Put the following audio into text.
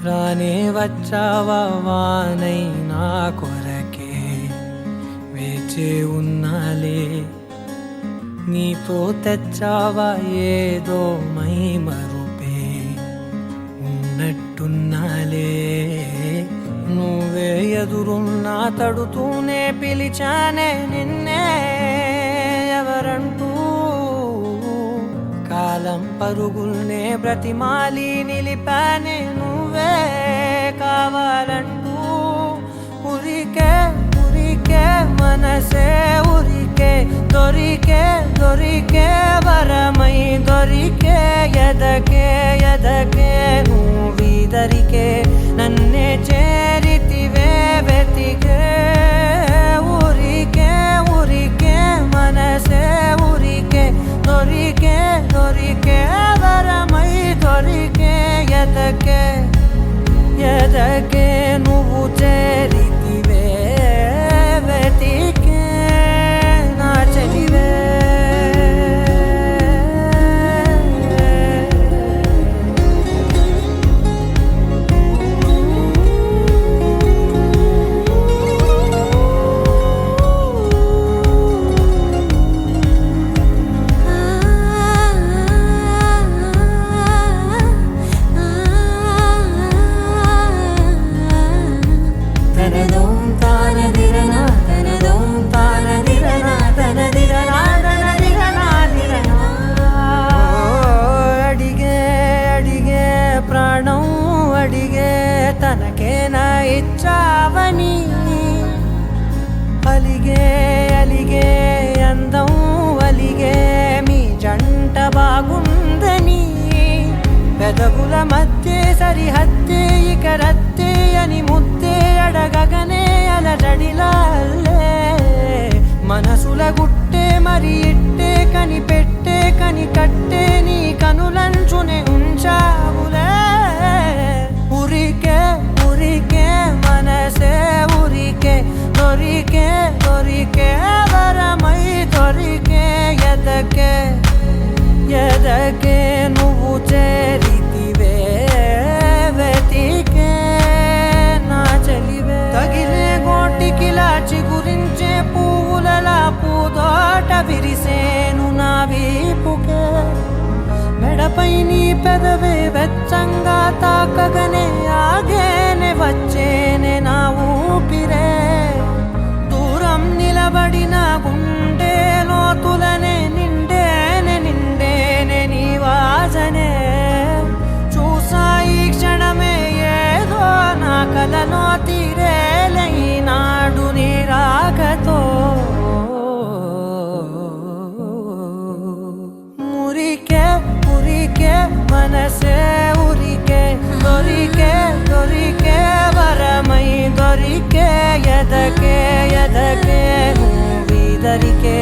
రానే వచ్చావా వానై నా కొరకే వేచే ఉన్నాలే నీతో తెచ్చావా ఏదో మై మరుపే ఉన్నట్టున్నాలే నువ్వే ఎదురున్నా తడుతూనే పిలిచానే నిన్నే ఎవరంటూ కాలం పరుగుల్నే బ్రతిమాలి నిలిపానే నువ్వే కావాలంటూ ఉరికే ఉరికే మనసే ఉరికే దొరికే దొరికే వరమై దొరికే ఎదకే ఎదకే నువ్విదరికే నన్నే చేరితివే వెతికే ఉరికే ఉరికే మనసే ఉరికే దొరికే దొరికే వరమై దొరికే ఎదకే ఎదకే నువ్వు చేరితివే వెతికే నా చెలివే తనకేనా ఇచ్చావని అలిగే అలిగే అందం అలిగే మీ జంట బాగుందని పెదవుల మధ్య సరిహద్దే ఇక రత్తే అని ముద్దే అడగగనే అలజడిలాల్లే మనసుల గుట్టే మరి ఇట్టే కనిపెట్టే కని కట్టే నీ కనులంచునే ఉంచావులే ఉరికే ఉరికే మనసే ఉరికే దొరికే దొరికే వరమై దొరికే ఎదకే ఎదకే నువ్వు చేరితివే వెతికే నా చెలివే తగిలే గోటికిలా చిగురించే పువ్వులలా పూదోట విరిసేను నా వీపుకే మెడపై నీ పెదవే వెచ్చంగా తాకగనే ఆగేనే వచ్చేనే నా ఊపిరే దూరం నిలబడిన గుండె లోతులనే నిండేనే నిండేనే నీ వాసనే చూసా ఈ క్షణమే ఏదో నా కలలో తీరేలే ఈనాడు నీ రాకతో మురికే ఉరికే మనసే ఉరికే దొరికే దొరికే వరమై దొరికే ఎదకే ఎదకే నువ్విదరికే